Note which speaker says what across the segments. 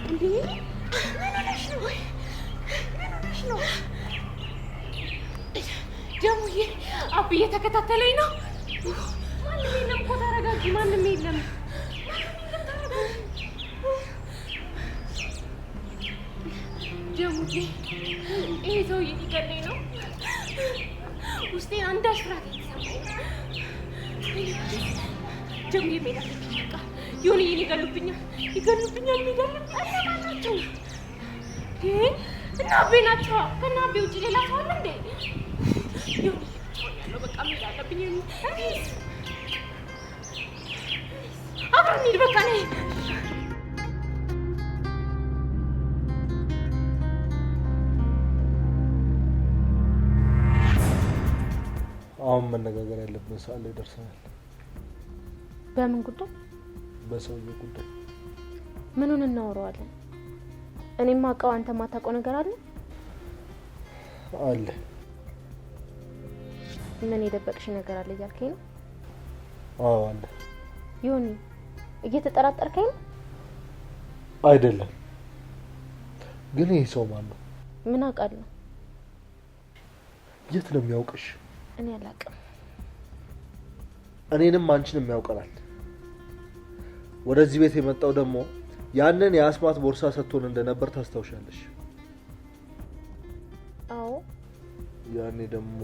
Speaker 1: እንዴ ነው ጀሙዬ አብዬ ተከታተለኝ ነው ማንም የለም እኮ ተረጋጊ ማንም የለም ጀሙዬ ይሄ ሰውዬ ሊገለኝ ነው ውስጤን አንዳች ፍርሃት የተሰማኝ ጀሙዬ ሜዳ በቃ ይሁን ይገሉብኛል ናቸው እና አቤ ናቸው ከና አቤ ውጭ ሌላ ሰው አለ እንዴ ይሁን ያለው በቃ ሜዳ አለብኝ አብረን እንሂድ በቃ ነይ
Speaker 2: አሁን መነጋገር ያለብን ሰዓት ላይ ደርሰናል።
Speaker 1: በምን ጉዳይ?
Speaker 2: በሰውዬው ጉዳይ።
Speaker 1: ምኑን እናወራዋለን? እኔማ አውቀው አንተ ማታውቀው ነገር አለ?
Speaker 2: አለ።
Speaker 1: ምን የደበቅሽ ነገር አለ እያልከኝ ነው?
Speaker 2: አዎ አለ።
Speaker 1: ዮኒ እየተጠራጠርከኝ ነው?
Speaker 2: አይደለም። ግን ይሄ ሰው ማን ነው?
Speaker 1: ምን አውቃለሁ?
Speaker 2: የት ነው የሚያውቅሽ?
Speaker 1: እኔ አላውቅም።
Speaker 2: እኔንም አንቺንም ያውቀናል። ወደዚህ ቤት የመጣው ደግሞ ያንን የአስማት ቦርሳ ሰጥቶን እንደነበር ታስታውሻለሽ?
Speaker 1: አዎ።
Speaker 2: ያኔ ደግሞ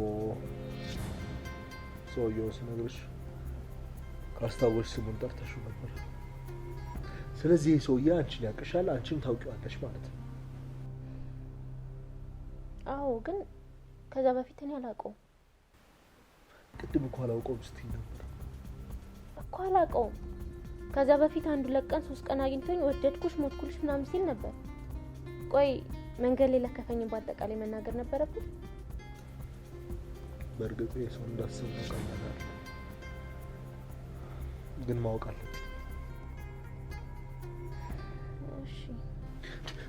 Speaker 2: ሰውየው ስነግርሽ ካስታወሽ ስሙን ጠርተሽው ነበር። ስለዚህ ይሄ ሰውዬ አንቺን ያውቅሻል፣ አንቺም ታውቂዋለሽ ማለት ነው።
Speaker 1: አዎ፣ ግን ከዛ በፊት እኔ አላውቀውም።
Speaker 2: ቅድም እኮ አላውቀውም ስትይ ነበር
Speaker 1: እኮ። አላውቀውም። ከዛ በፊት አንዱ ለቀን 3 ቀን አግኝቶኝ ወደድኩሽ ሞትኩልሽ ምናምን ሲል ነበር። ቆይ መንገድ ላይ ለከፈኝን በአጠቃላይ መናገር ነበረብኝ?
Speaker 2: በእርግጥ የሰው እንዳሰብ ነው ቀላል ግን ማወቅ አለብኝ።
Speaker 1: እሺ።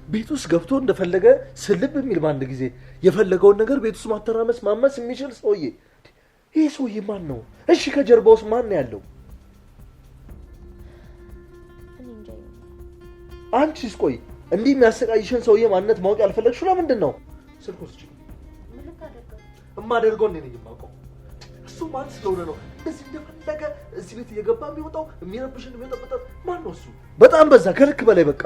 Speaker 2: ቤት ውስጥ ገብቶ እንደፈለገ ስልብ የሚል ባንድ ጊዜ የፈለገውን ነገር ቤት ውስጥ ማተራመስ ማመስ የሚችል ሰውዬ ይሄ ሰውዬ ማን ነው? እሺ ከጀርባውስ ማን ነው ያለው?
Speaker 1: እኔ እንጃ።
Speaker 2: አንቺስ ቆይ እንዲህ የሚያሰቃይሽን ሰውዬ ማንነት ማወቅ ያልፈለግሽው ለምንድን ነው? ስልኩስ እቺ
Speaker 1: ምን ልታደርገው?
Speaker 2: እማደርገው እኔ ነኝ የማውቀው። እሱ ማን ስለሆነ ነው እንደዚህ እንደፈለገ እዚህ ቤት እየገባ የሚወጣው የሚረብሽን የሚጠበጠው ማን ነው እሱ? በጣም በዛ ከልክ በላይ በቃ።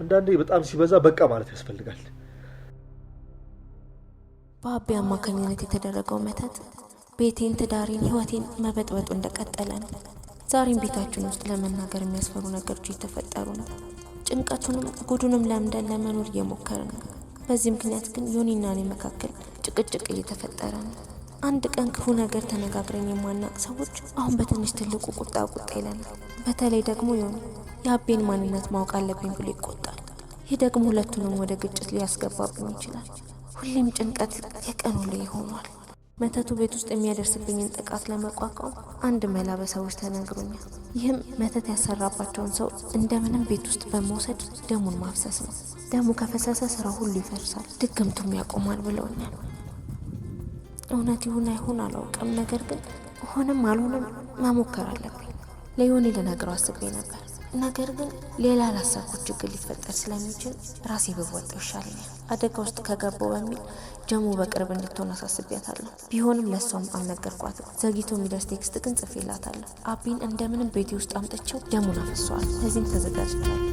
Speaker 2: አንዳንዴ በጣም ሲበዛ በቃ ማለት ያስፈልጋል።
Speaker 3: በአቤ አማካኝነት የተደረገው መተት ቤቴን፣ ትዳሬን፣ ህይወቴን መበጥበጡ እንደቀጠለ ነው። ዛሬም ቤታችን ውስጥ ለመናገር የሚያስፈሩ ነገሮች እየተፈጠሩ ነው። ጭንቀቱንም ጉዱንም ለምደን ለመኖር እየሞከርን ነው። በዚህ ምክንያት ግን ዮኒና እኔ መካከል ጭቅጭቅ እየተፈጠረ ነው። አንድ ቀን ክፉ ነገር ተነጋግረን የማናቅ ሰዎች አሁን በትንሽ ትልቁ ቁጣ ይለናል። በተለይ ደግሞ ዮኒ የአቤን ማንነት ማወቅ አለብኝ ብሎ ይቆጣል። ይህ ደግሞ ሁለቱንም ወደ ግጭት ሊያስገባብኝ ይችላል። ሁሌም ጭንቀት የቀኑ ላይ ሆኗል። መተቱ ቤት ውስጥ የሚያደርስብኝን ጥቃት ለመቋቋም አንድ መላ በሰዎች ተነግሮኛል። ይህም መተት ያሰራባቸውን ሰው እንደምንም ቤት ውስጥ በመውሰድ ደሙን ማፍሰስ ነው። ደሙ ከፈሰሰ ስራ ሁሉ ይፈርሳል፣ ድግምቱም ያቆማል ብለውኛል። እውነት ይሁን አይሁን አላውቅም፣ ነገር ግን ሆነም አልሆነም መሞከር አለብኝ። ለዮኒ ልነግረው አስቤ ነበር፣ ነገር ግን ሌላ ላሰብኩት ችግር ሊፈጠር ስለሚችል ራሴ ብወጣው ይሻለኛል። አደጋ ውስጥ ከገባው በሚል ጀሙ በቅርብ እንድትሆን አሳስቢያታለሁ። ቢሆንም ለሷም አልነገርኳትም። ዘግይቶ የሚደርስ ቴክስት ግን ጽፌላታለሁ። አቤን እንደምንም ቤቴ ውስጥ አምጥቼው ደሙን አፍሰዋል። ለዚህም ተዘጋጅቻለሁ።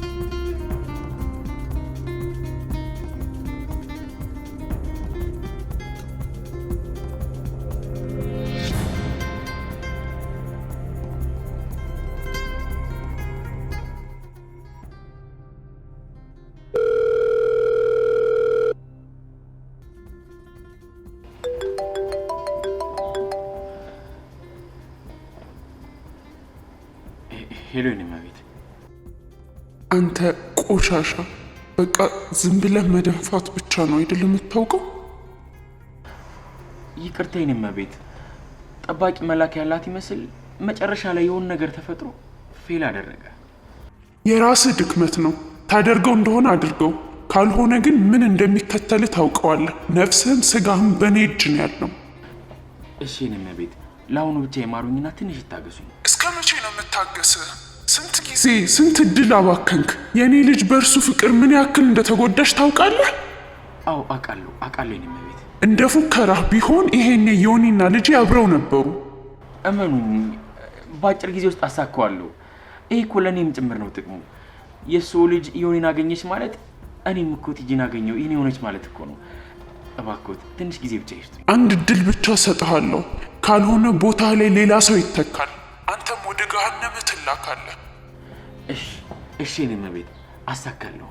Speaker 4: ሄሎ የኔ እመቤት።
Speaker 5: አንተ ቆሻሻ፣ በቃ ዝም ብለህ መደንፋት ብቻ ነው አይደል የምታውቀው?
Speaker 4: ይቅርታ የኔ እመቤት። ጠባቂ መላክ ያላት ይመስል መጨረሻ ላይ የሆነ ነገር ተፈጥሮ ፌል አደረገ። የራስህ ድክመት ነው። ታደርገው እንደሆነ አድርገው፣ ካልሆነ ግን ምን እንደሚከተል ታውቀዋለህ። ነፍስህም ስጋህም በእኔ እጅ ነው ያለው። እሺ የኔ እመቤት፣ ለአሁኑ ብቻ የማሩኝና ትንሽ ይታገሱኝ።
Speaker 5: እስከ መቼ ነው የምታገስ? ስንት ጊዜ ስንት እድል አባከንክ። የኔ ልጅ በእርሱ ፍቅር ምን ያክል እንደተጎዳሽ ታውቃለህ?
Speaker 4: አዎ አውቃለሁ የኔ እመቤት።
Speaker 5: እንደ ፉከራህ ቢሆን ይሄኔ ዮኒና ልጅ አብረው ነበሩ።
Speaker 4: እመኑኝ በአጭር ጊዜ ውስጥ አሳካዋለሁ። ይሄ እኮ ለእኔም ጭምር ነው ጥቅሙ። የእሱ ልጅ ዮኒን አገኘች ማለት እኔም እኮ ቲጂን አገኘው የኔ ሆነች ማለት እኮ ነው። እባክዎት ትንሽ ጊዜ ብቻ ይስጡኝ።
Speaker 5: አንድ እድል ብቻ ሰጥሃለሁ። ካልሆነ ቦታ ላይ ሌላ ሰው ይተካል። አንተም ወደ ገሃነም ትላካለህ።
Speaker 4: እሺ የኔ እመቤት አሳካለሁ።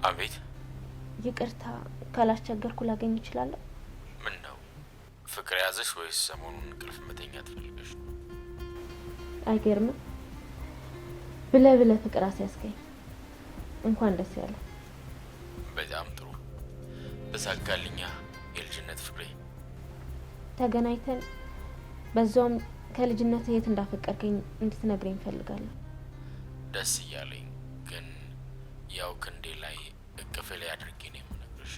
Speaker 6: አቤት።
Speaker 1: ይቅርታ ካላስቸገርኩ ላገኝ እችላለሁ?
Speaker 6: ምን ነው ፍቅር ያዘሽ ወይስ ሰሞኑን እንቅልፍ መተኛት ፈልገሽ ነው?
Speaker 1: አይገርምም? ብለህ ፍቅር አስያዝከኝ። እንኳን ደስ ያለ።
Speaker 6: በጣም ጥሩ። በሳካልኛ የልጅነት ፍቅሬ
Speaker 1: ተገናኝተን በዛውም ከልጅነት የት እንዳፈቀርከኝ እንድትነግረኝ እፈልጋለሁ።
Speaker 6: ደስ እያለኝ ግን ያው ክንዴ ላይ እቅፍ ላይ አድርጌ ነው የምነግርሽ።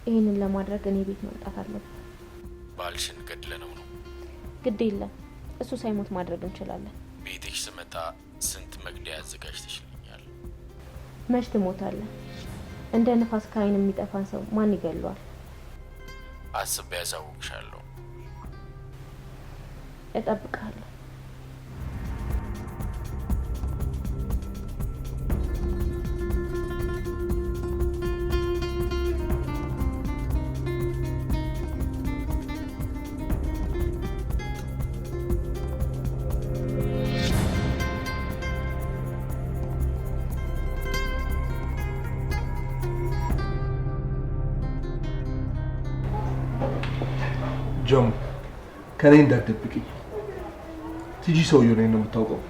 Speaker 1: ይህንን ለማድረግ እኔ ቤት መምጣት አለብን።
Speaker 6: ባልሽን ገድለነው ነው?
Speaker 1: ግድ የለም እሱ ሳይሞት ማድረግ እንችላለን።
Speaker 6: ቤትሽ ስመጣ ስንት መግደያ አዘጋጅተሽልኛል?
Speaker 1: መች ትሞታለህ? እንደ ንፋስ ከዓይን የሚጠፋን ሰው ማን ይገለዋል?
Speaker 6: አስቤ ያሳውቅሻለሁ።
Speaker 1: እጠብቅሃለሁ።
Speaker 2: ጀሙ ከኔ እንዳትደብቂኝ። ቲጂ ሰውዬው ነው የምታውቀው?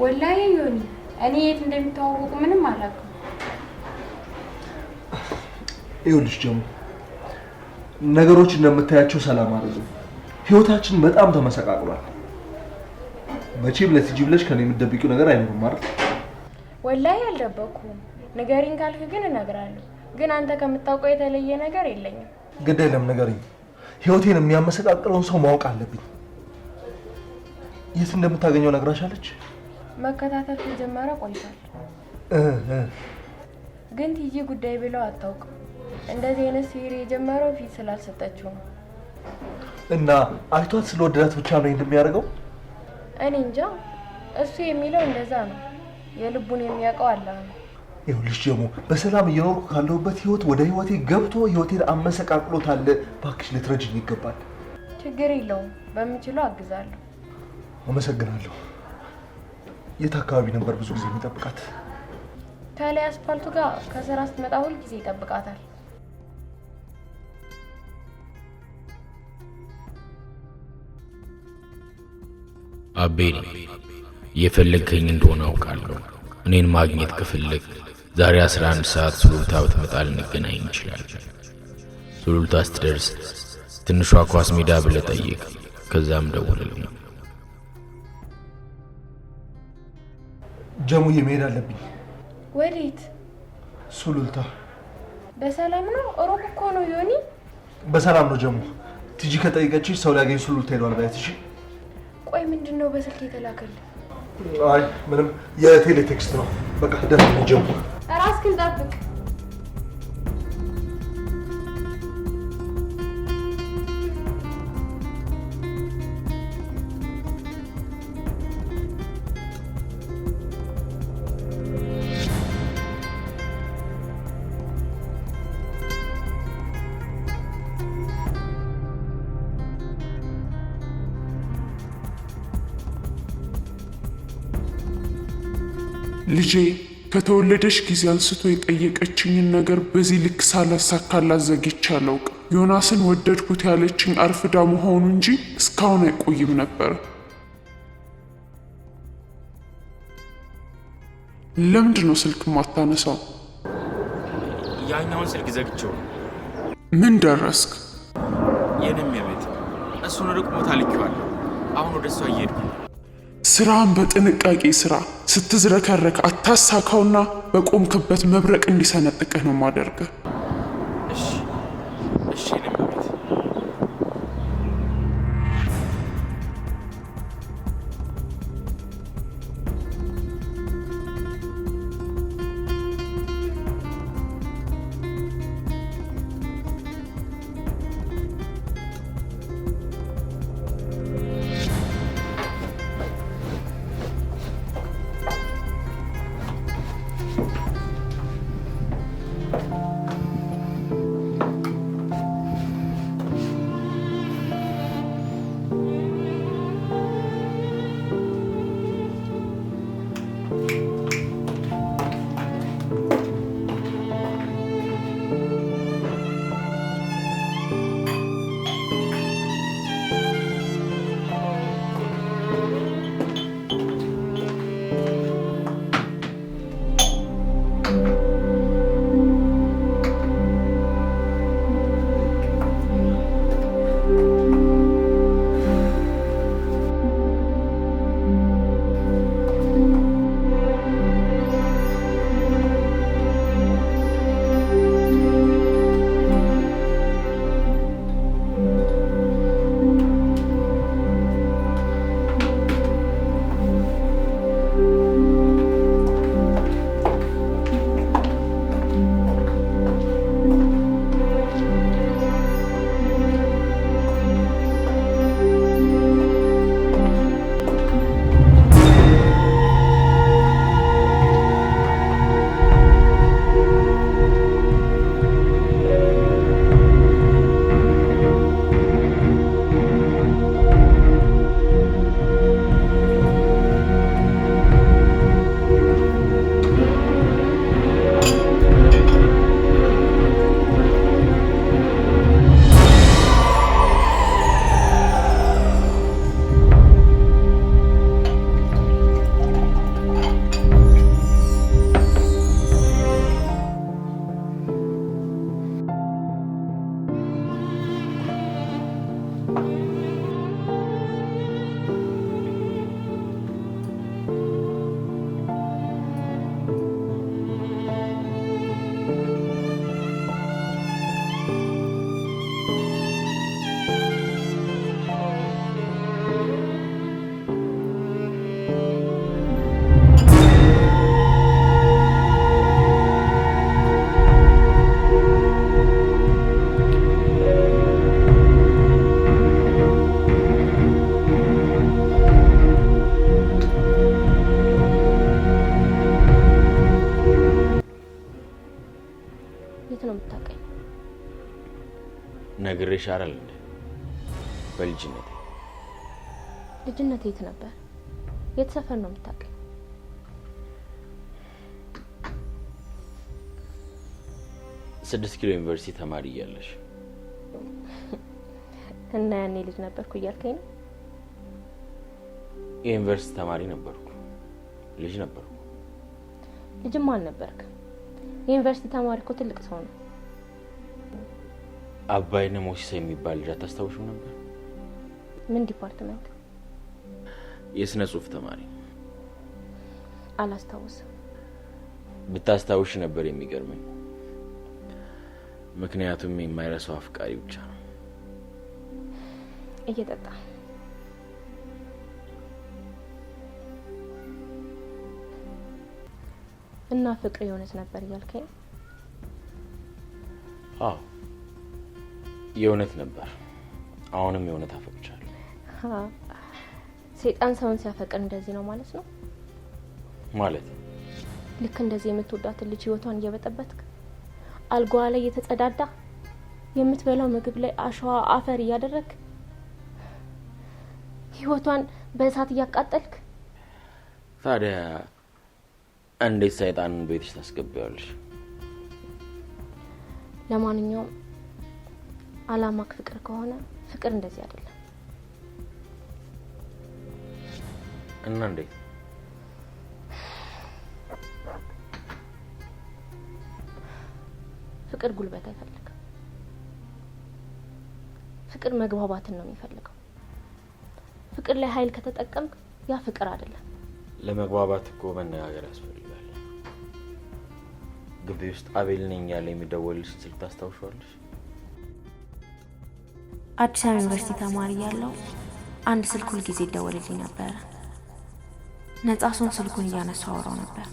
Speaker 7: ወላሂ ዮኒ እኔ የት እንደሚተዋወቁ ምንም አላውቅም።
Speaker 2: ይኸውልሽ ጀሙ ነገሮች እንደምታያቸው ሰላም አይደሉም። ህይወታችን በጣም ተመሰቃቅሏል። መቼም ለቲጂ ብለሽ ከኔ የምትደብቂው ነገር አይኖርም አይደል?
Speaker 7: ወላሂ አልደበኩም። ንገሪኝ ካልክ ግን እነግራለሁ። ግን አንተ ከምታውቀው የተለየ ነገር የለኝም።
Speaker 2: ግድ የለም ንገሪኝ። ህይወቴን የሚያመሰቃቅለውን ሰው ማወቅ አለብኝ። የት እንደምታገኘው ነግራሻለች?
Speaker 7: መከታተል ከጀመረ ቆይቷል። ግን ቲጂ ጉዳይ ብለው አታውቅም። እንደዚህ አይነት ሲሪ የጀመረው ፊት ስላልሰጠችው ነው።
Speaker 2: እና አይቷት ስለወደዳት ብቻ ነው እንደሚያደርገው?
Speaker 7: እኔ እንጃ። እሱ የሚለው እንደዛ ነው። የልቡን የሚያውቀው አላህ ነው።
Speaker 2: ይኸውልሽ ጀሙ በሰላም እየኖርኩ ካለሁበት ህይወት ወደ ህይወቴ ገብቶ ህይወቴን አመሰቃቅሎታል። እባክሽ ልትረጂኝ ይገባል።
Speaker 7: ችግር የለውም። በምችለው አግዛለሁ።
Speaker 2: አመሰግናለሁ። የት አካባቢ ነበር ብዙ ጊዜ የሚጠብቃት?
Speaker 7: ከላይ አስፋልቱ ጋር ከስራ ስትመጣ ሁል ጊዜ ይጠብቃታል።
Speaker 6: አቤኔ የፈለግከኝ እንደሆነ አውቃለሁ። እኔን ማግኘት ከፈለግ ዛሬ 11 ሰዓት ሱሉልታ ብትመጣ ልንገናኝ እንችላለን። ሱሉልታ ስትደርስ ትንሿ ኳስ ሜዳ ብለህ ጠይቅ። ከዛም ደውልልኝ።
Speaker 2: ጀሙዬ መሄድ አለብኝ።
Speaker 7: ወዴት?
Speaker 2: ሱሉልታ።
Speaker 7: በሰላም ነው? ሩቅ እኮ ነው ዮኒ።
Speaker 2: በሰላም ነው ጀሙ። ቲጂ ከጠይቀችሽ ሰው ሊያገኝ ሱሉልታ ሄዷል ባያት። እሺ
Speaker 7: ቆይ ምንድነው በስልክ የተላከልህ?
Speaker 2: አይ ምንም የቴሌ ቴክስት ነው። በቃ ደህና ነኝ ጀሙ።
Speaker 7: ራስህን ጠብቅ።
Speaker 5: ልጄ ከተወለደች ጊዜ አንስቶ የጠየቀችኝን ነገር በዚህ ልክ ሳላሳካላት ዘግቼ አላውቅም። ዮናስን ወደድኩት ያለችኝ አርፍዳ መሆኑ እንጂ እስካሁን አይቆይም ነበር። ለምንድን ነው ስልክ ማታነሳው?
Speaker 6: ያኛውን ስልክ ዘግቼው።
Speaker 5: ምን ደረስክ?
Speaker 6: የኔም የቤት እሱን ሩቅ ቦታ ልኬዋለሁ። አሁን ወደ እሷ እየሄድኩ።
Speaker 5: ስራን በጥንቃቄ ስራ። ስትዝረከረክ አታሳካውና በቆምክበት መብረቅ እንዲሰነጥቀህ ነው ማደርገህ።
Speaker 6: እሺ እሺ የኔም የቤት ነግሬሽ አይደል እንዴ? በልጅነቴ
Speaker 1: ልጅነቴ የት ነበር? የት ሰፈር ነው የምታውቀኝ?
Speaker 6: ስድስት ኪሎ ዩኒቨርሲቲ ተማሪ እያለሽ
Speaker 1: እና ያኔ ልጅ ነበርኩ እያልከኝ ነው?
Speaker 6: የዩኒቨርሲቲ ተማሪ ነበርኩ፣ ልጅ ነበርኩ።
Speaker 1: ልጅማ አልነበርክም። የዩኒቨርሲቲ ተማሪ እኮ ትልቅ ሰው ነው።
Speaker 6: አባይነ ሞሲሳ የሚባል ልጅ አታስታውሽው ነበር?
Speaker 1: ምን ዲፓርትመንት?
Speaker 6: የስነ ጽሁፍ ተማሪ።
Speaker 1: አላስታውስም።
Speaker 6: ብታስታውሽ ነበር የሚገርመኝ። ምክንያቱም የማይረሳው አፍቃሪ ብቻ ነው።
Speaker 1: እየጠጣ እና ፍቅር የሆነች ነበር እያልከኝ?
Speaker 6: አዎ የእውነት ነበር። አሁንም የእውነት አፈቅቻለሁ።
Speaker 1: ሰይጣን ሰውን ሲያፈቅር እንደዚህ ነው ማለት ነው?
Speaker 6: ማለት
Speaker 1: ልክ እንደዚህ የምትወዳትን ልጅ ህይወቷን እየበጠበጥክ አልጋዋ ላይ እየተጸዳዳ የምትበላው ምግብ ላይ አሸዋ አፈር እያደረክ ህይወቷን በእሳት እያቃጠልክ።
Speaker 6: ታዲያ እንዴት ሰይጣንን ቤትሽ ታስገቢያለሽ?
Speaker 1: ለማንኛውም አላማክ ፍቅር ከሆነ ፍቅር እንደዚህ አይደለም።
Speaker 6: እና እንዴት?
Speaker 1: ፍቅር ጉልበት አይፈልግም። ፍቅር መግባባትን ነው የሚፈልገው። ፍቅር ላይ ኃይል ከተጠቀምክ ያ ፍቅር አይደለም።
Speaker 6: ለመግባባት እኮ መነጋገር ያስፈልጋል። ግቢ ውስጥ አቤል ነኝ ያለ የሚደወልልሽ ስልክ ታስታውሻለሽ?
Speaker 3: አዲስ አበባ ዩኒቨርሲቲ ተማሪ ያለው አንድ ስልክ ሁል ጊዜ ይደወልልኝ ነበር። ነጻ ሶን ስልኩን እያነሳው አወራው ነበር።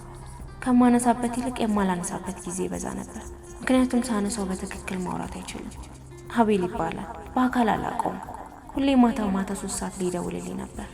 Speaker 3: ከማነሳበት ይልቅ የማላነሳበት ጊዜ ይበዛ ነበር። ምክንያቱም ሳነሳው በትክክል ማውራት አይችልም። አቤል ይባላል። በአካል አላውቀውም። ሁሌ ማታ 3 ሰዓት ሊደውልልኝ ነበር።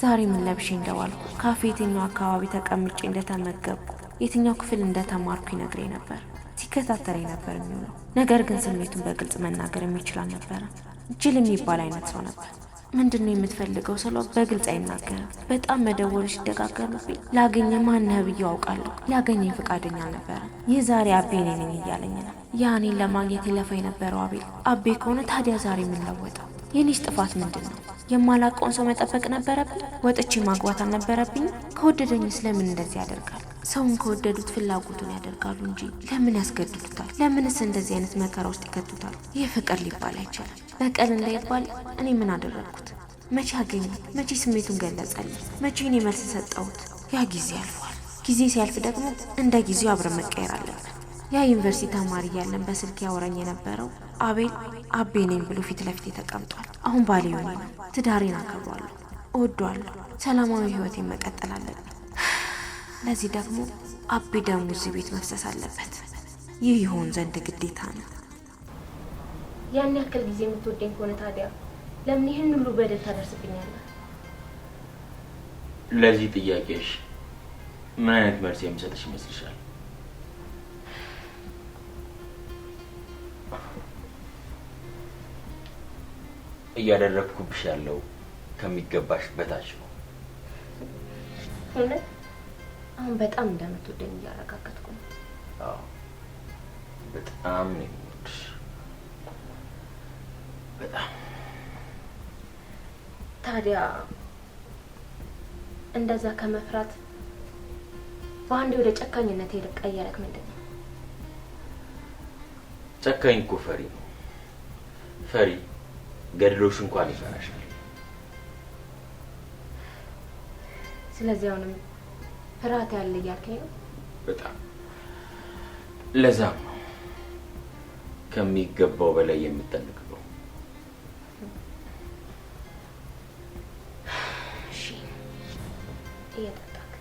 Speaker 3: ዛሬ ምን ለብሼ እንደዋልኩ፣ ካፌ የትኛው አካባቢ ተቀምጬ እንደተመገብኩ፣ የትኛው ክፍል እንደተማርኩ ይነግረኝ ነበር። ሲከታተለኝ ነበር የሚውለው። ነገር ግን ስሜቱን በግልጽ መናገር የሚችል አልነበረም። ጅል የሚባል አይነት ሰው ነበር። ምንድነው የምትፈልገው ስለው በግልጽ አይናገርም። በጣም መደወሎች ሲደጋገሙብኝ ላገኘ ማነህ ብዬ አውቃለሁ። ሊያገኘኝ ፈቃደኛ አልነበረም። ይህ ዛሬ አቤ ነኝ እያለኝ ነው። ያኔን ለማግኘት ይለፋ የነበረው አቤል አቤ ከሆነ ታዲያ ዛሬ ምን ለወጠው? የኔስ ጥፋት ምንድን ነው? የማላውቀውን ሰው መጠበቅ ነበረብኝ? ወጥቼ ማግባት አልነበረብኝ? ከወደደኝስ ለምን እንደዚህ ያደርጋል? ሰውን ከወደዱት ፍላጎቱን ያደርጋሉ እንጂ ለምን ያስገድዱታል? ለምንስ እንደዚህ አይነት መከራ ውስጥ ይከቱታል? ይህ ፍቅር ሊባል አይችልም። በቀል እንዳይባል እኔ ምን አደረግኩት? መቼ አገኘ? መቼ ስሜቱን ገለጸልኝ? መቼ እኔ መልስ ሰጠሁት? ያ ጊዜ አልፏል። ጊዜ ሲያልፍ ደግሞ እንደ ጊዜው አብረን መቀየር አለብን። ያ ዩኒቨርሲቲ ተማሪ እያለን በስልክ ያወራኝ የነበረው አቤል አቤ ነኝ ብሎ ፊት ለፊት ተቀምጧል። አሁን ባሌ ሆኜ ነው። ትዳሬን አከብሯለሁ፣ እወደዋለሁ። ሰላማዊ ህይወቴን መቀጠል አለብኝ። ለዚህ ደግሞ አቤ ደሙ እዚህ ቤት መፍሰስ አለበት። ይህ ይሆን ዘንድ ግዴታ ነው።
Speaker 1: ያን ያክል ጊዜ የምትወደኝ ከሆነ ታዲያ ለምን ይህን ሁሉ በደል ታደርስብኛለህ?
Speaker 6: ለዚህ ጥያቄሽ ምን አይነት መልስ የምሰጥሽ ይመስልሻል? እያደረግኩብሽ ያለው ከሚገባሽ በታች ነው።
Speaker 1: እውነት? አሁን በጣም እንደምትወደኝ እያረጋገጥኩ ነው።
Speaker 6: አዎ በጣም ነው የምወድሽ። በጣም።
Speaker 1: ታዲያ እንደዛ ከመፍራት በአንዴ ወደ ጨካኝነት ቀየረክ ምንድን ነው?
Speaker 6: ጨካኝ እኮ ፈሪ ነው። ፈሪ ገድሎሽ እንኳን ይፈራሻል።
Speaker 1: ስለዚህ አሁንም ፍርሃት ያለ እያልከኝ ነው?
Speaker 6: በጣም። ለዛም ነው ከሚገባው በላይ የምጠነቀቀው።
Speaker 1: እሺ እየጠጣክ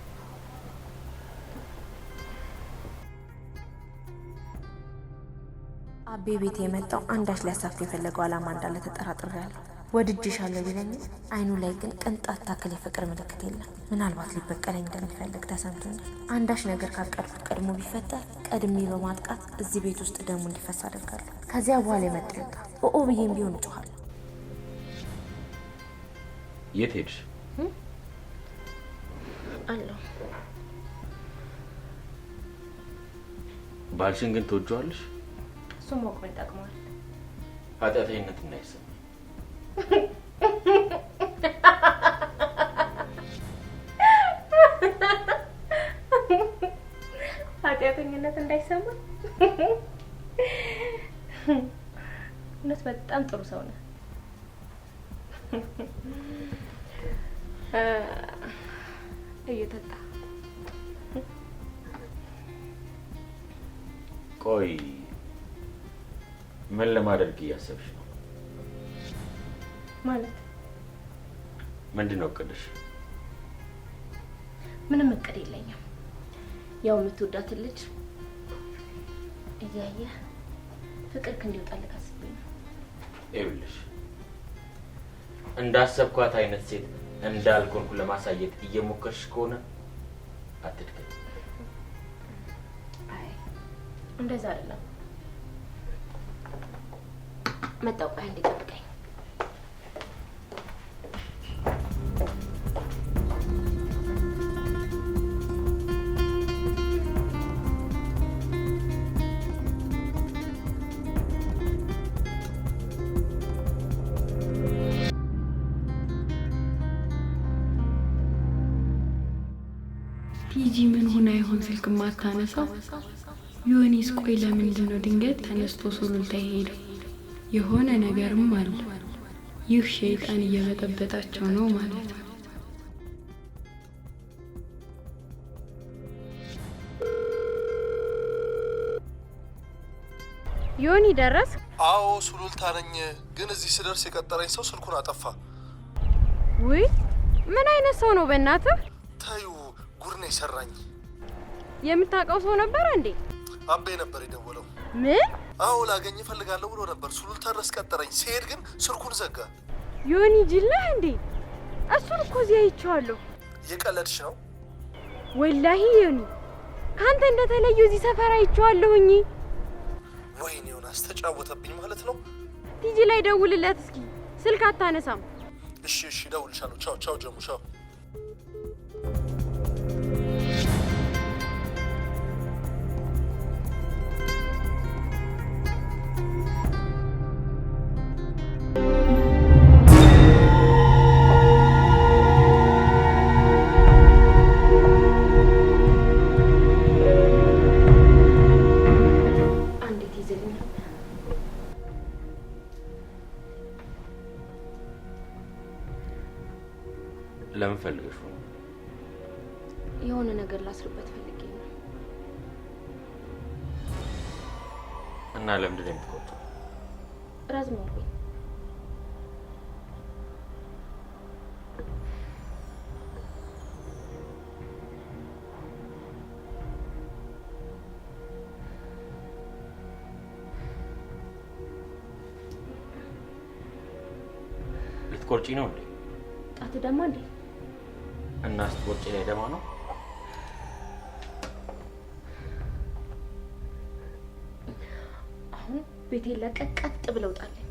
Speaker 3: አቤ ቤት የመጣው አንዳች ሊያሳፍ የፈለገው ዓላማ እንዳለ ተጠራጥሬያለሁ። ወድጄሻለሁ ቢለኝ አይኑ ላይ ግን ቅንጣት ታክል የፍቅር ምልክት የለም። ምናልባት ሊበቀለኝ እንደሚፈልግ ተሰምቶኛል። አንዳች ነገር ካቀድኩት ቀድሞ ቢፈጠር ቀድሜ በማጥቃት እዚህ ቤት ውስጥ ደሙ እንዲፈስ አደርጋለሁ። ከዚያ በኋላ የመጣ ይውጣ። ኦ ብዬም ቢሆን እጮኻለሁ።
Speaker 6: የት ሄድሽ?
Speaker 1: አለሁ።
Speaker 6: ባልሽን ግን ትወጂዋለሽ?
Speaker 1: እሱም ማወቅ ምን ይጠቅማል?
Speaker 6: ኃጢአተኝነት እንዳይሰማ።
Speaker 1: ኃጢአተኝነት እንዳይሰማ? እውነት በጣም ጥሩ ሰው ነህ። እየጠጣ
Speaker 6: ቆይ ምን ለማድረግ እያሰብሽ ነው?
Speaker 1: ማለት
Speaker 6: ምንድነው እቅድሽ?
Speaker 1: ምንም እቅድ የለኝም። ያው የምትወዳትን ልጅ እያየህ ፍቅር እንዲወጣልህ አስቤ ነው።
Speaker 6: ይኸውልሽ እንዳሰብኳት አይነት ሴት እንዳልኮንኩ ለማሳየት እየሞከርሽ ከሆነ አትድከም።
Speaker 1: አይ እንደዛ አይደለም። መጣሁ። ቆይ አንዴ ጠብቀኝ።
Speaker 7: ቲጂ ምን ሆና ይሆን ስልክ ማታነሳው? ዮኒስ ቆይ ለምንድን ነው ድንገት ተነስቶ ሱሉልታ ሄደው? የሆነ ነገርም አለ። ይህ ሸይጣን እየበጠበጣቸው ነው ማለት ነው።
Speaker 1: ዮኒ ደረስ?
Speaker 2: አዎ ሱሉልታ ነኝ። ግን እዚህ ስደርስ የቀጠረኝ ሰው ስልኩን አጠፋ።
Speaker 1: ውይ ምን አይነት ሰው ነው በእናትህ?
Speaker 2: ታዩ ጉድ ነው የሰራኝ።
Speaker 1: የምታውቀው ሰው ነበር እንዴ?
Speaker 2: አቤ ነበር የደወለው።
Speaker 1: ምን?
Speaker 2: አዎ ላገኝ እፈልጋለሁ ብሎ ነበር። ሱሉልታ ድረስ ቀጠረኝ። ሲሄድ ግን ስልኩን ዘጋ።
Speaker 1: ዮኒ ጅላህ እንዴ? እሱን እኮ እዚህ አይቼዋለሁ።
Speaker 2: የቀለድሽ ነው?
Speaker 1: ወላሂ ዮኒ ካንተ እንደተለየው እዚህ ሰፈር አይቼዋለሁኝ።
Speaker 2: ወይኔ ዮናስ ተጫወተብኝ ማለት ነው።
Speaker 1: ቲጂ ላይ ደውልለት እስኪ፣ ስልክ አታነሳም።
Speaker 2: እሺ ደውልሻለሁ። ቻው ቻው ጀሙ ቻው።
Speaker 6: ለምን ፈልገሽ ነው?
Speaker 1: የሆነ ነገር ላስርበት ፈልጌ ነው።
Speaker 6: እና ለምንድን ነው የምትቆጣው?
Speaker 1: ረዝሞብኝ።
Speaker 6: ልትቆርጪ ነው እንዴ?
Speaker 1: ጣት ደማ እንዴ?
Speaker 6: እና ስትቆርጪ ላይ ደማ ነው?
Speaker 1: አሁን ቤቴ ለቀቀጥ ብለው ጣለኝ።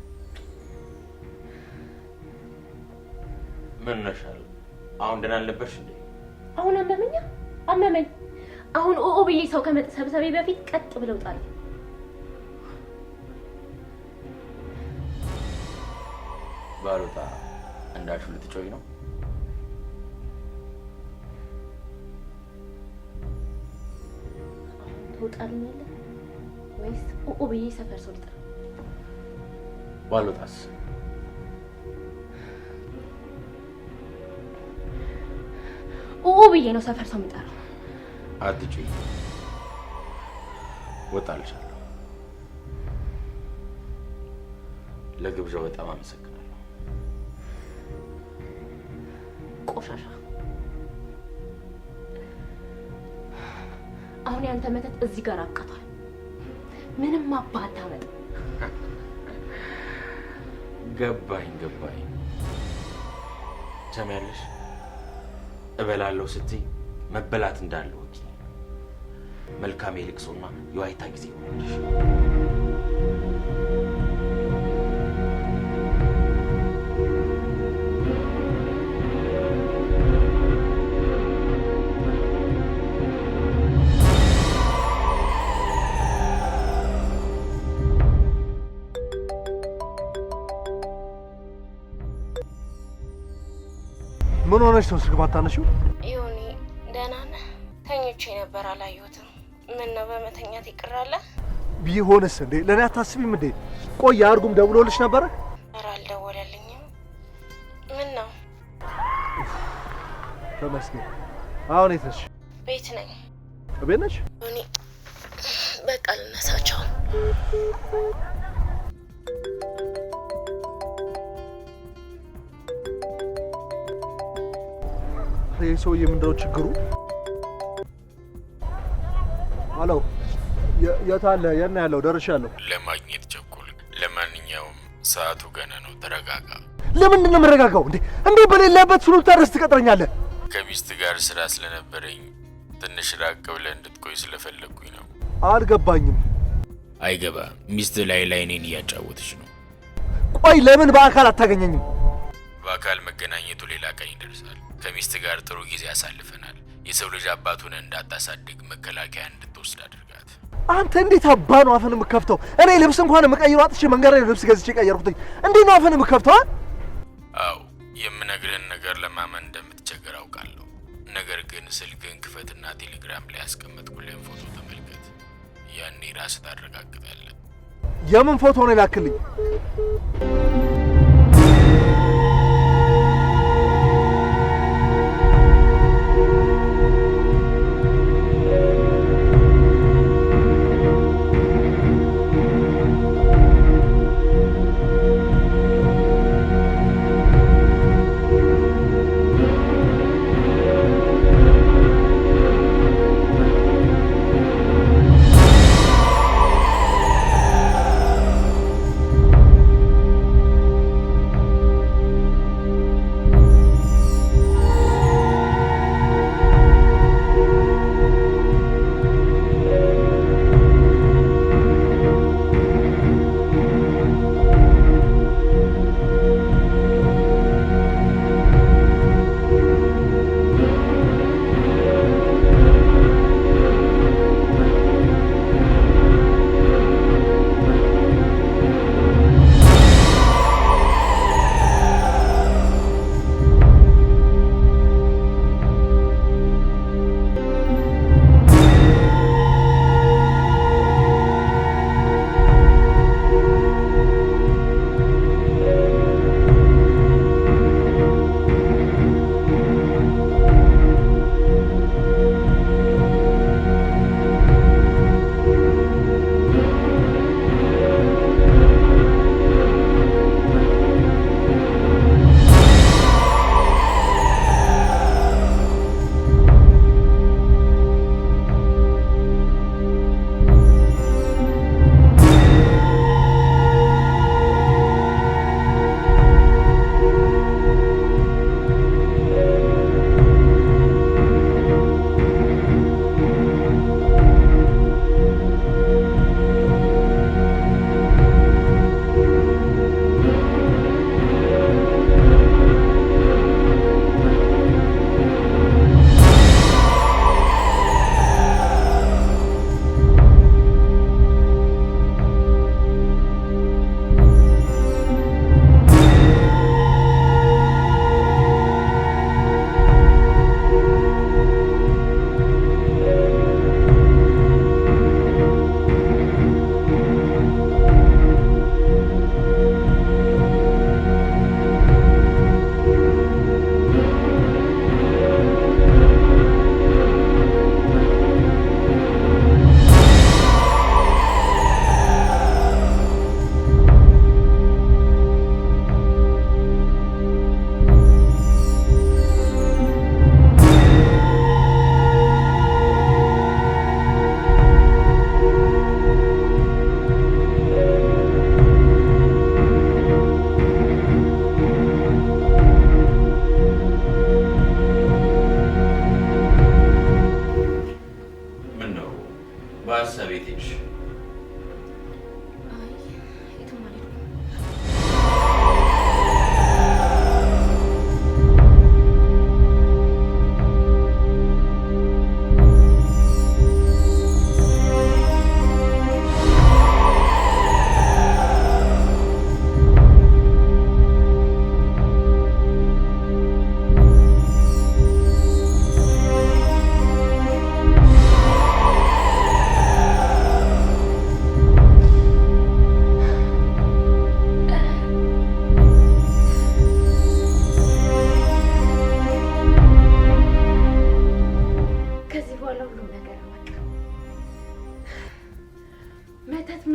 Speaker 6: ምን ነሻል? አሁን ደህና አልነበርሽ እንዴ?
Speaker 1: አሁን አመመኝ። አሁን ኦኦ ብዬ ሰው ከመሰብሰቤ በፊት ቀጥ ብለው ጣለኝ።
Speaker 6: ባሉታ እንዳልሽው ልትጮይ ነው?
Speaker 1: ትወጣልኛለህ ወይስ ኦኦ ብዬ ሰፈር ሰው ልጥራ?
Speaker 6: ባሉታስ?
Speaker 1: ኦኦ ብዬ ነው ሰፈር ሰው የምጠራው።
Speaker 6: አትጮይ። ወጣልሻለሁ። ለግብዣው በጣም አመሰግናለሁ።
Speaker 1: ቆሻሻ። አሁን ያንተ መተት እዚህ ጋር አብቅቷል። ምንም አባታ መጣ።
Speaker 6: ገባኝ። ሰማያለሽ? እበላለሁ ስትይ መበላት እንዳለው ወቂ። መልካም የልቅሶና የዋይታ ጊዜ ሆነልሽ።
Speaker 2: ምን ሆነሽ ነው ስልክ ማታነሺው?
Speaker 3: ዮኒ ደህና ነህ? ተኝቼ ነበር አላየሁትም። ምን ነው በመተኛት ይቅራለ?
Speaker 2: ቢሆንስ እንዴ ለኔ አታስቢም እንዴ? ቆይ አርጉም ደውሎልሽ ነበረ?
Speaker 3: ኧረ አልደወለልኝም። ምን ነው?
Speaker 2: ተመስገን። አሁን የት ነሽ?
Speaker 3: ቤት ነኝ።
Speaker 2: ቤት ነሽ?
Speaker 3: ዮኒ በቃ ልነሳቸው።
Speaker 2: ይሄ ሰውዬ ምንድነው ችግሩ? አሎ የት አለ? የት ነው ያለው? ደርሻለሁ።
Speaker 6: ለማግኘት ቸኩል። ለማንኛውም ሰዓቱ ገና ነው። ተረጋጋ።
Speaker 2: ለምንድን ነው የምረጋጋው? እንዴ በሌለበት ሱሉልታ ድረስ ትቀጥረኛለህ?
Speaker 6: ከሚስት ጋር ስራ ስለነበረኝ ትንሽ ራቅ ብለህ እንድትቆይ ስለፈለግኩኝ ነው።
Speaker 2: አልገባኝም።
Speaker 6: አይገባም። ሚስት ላይ እኔን እያጫወተች ነው።
Speaker 2: ቆይ ለምን በአካል አታገኘኝም?
Speaker 6: በአካል መገናኘቱ ሌላ ቀን ይደርሳል። ከሚስት ጋር ጥሩ ጊዜ አሳልፈናል። የሰው ልጅ አባቱን እንዳታሳድግ መከላከያ እንድትወስድ አድርጋት።
Speaker 2: አንተ እንዴት አባ ነው አፈን የምከፍተው? እኔ ልብስ እንኳን የምቀይረው አጥቼ መንገድ ላይ ልብስ ገዝቼ ቀየርኩትኝ። እንዴት ነው አፈን የምከፍተው?
Speaker 6: አዎ የምነግርህን ነገር ለማመን እንደምትቸገር አውቃለሁ። ነገር ግን ስልክህን ክፈትና ቴሌ ቴሌግራም ላይ ያስቀመጥኩልህን ፎቶ ተመልከት። ያኔ ራስህ ታረጋግጣለህ።
Speaker 2: የምን ፎቶ ነው የላክልኝ?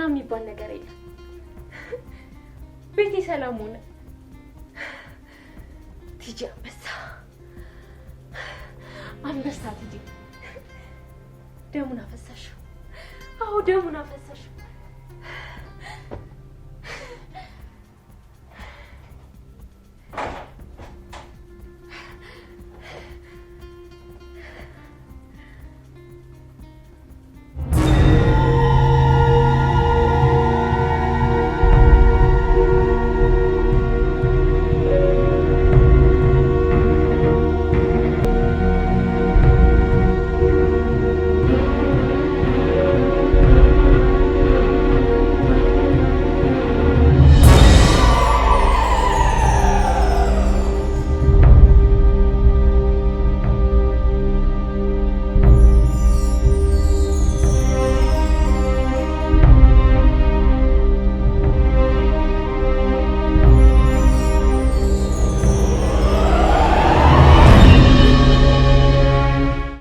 Speaker 1: የሚባል ነገር የለም። ቤቴ ሰላም ሆነ። ቲጂ አንበሳ ቲጂ ደሙን አፈሳሽው። አዎ ደሙን አፈሳሽው።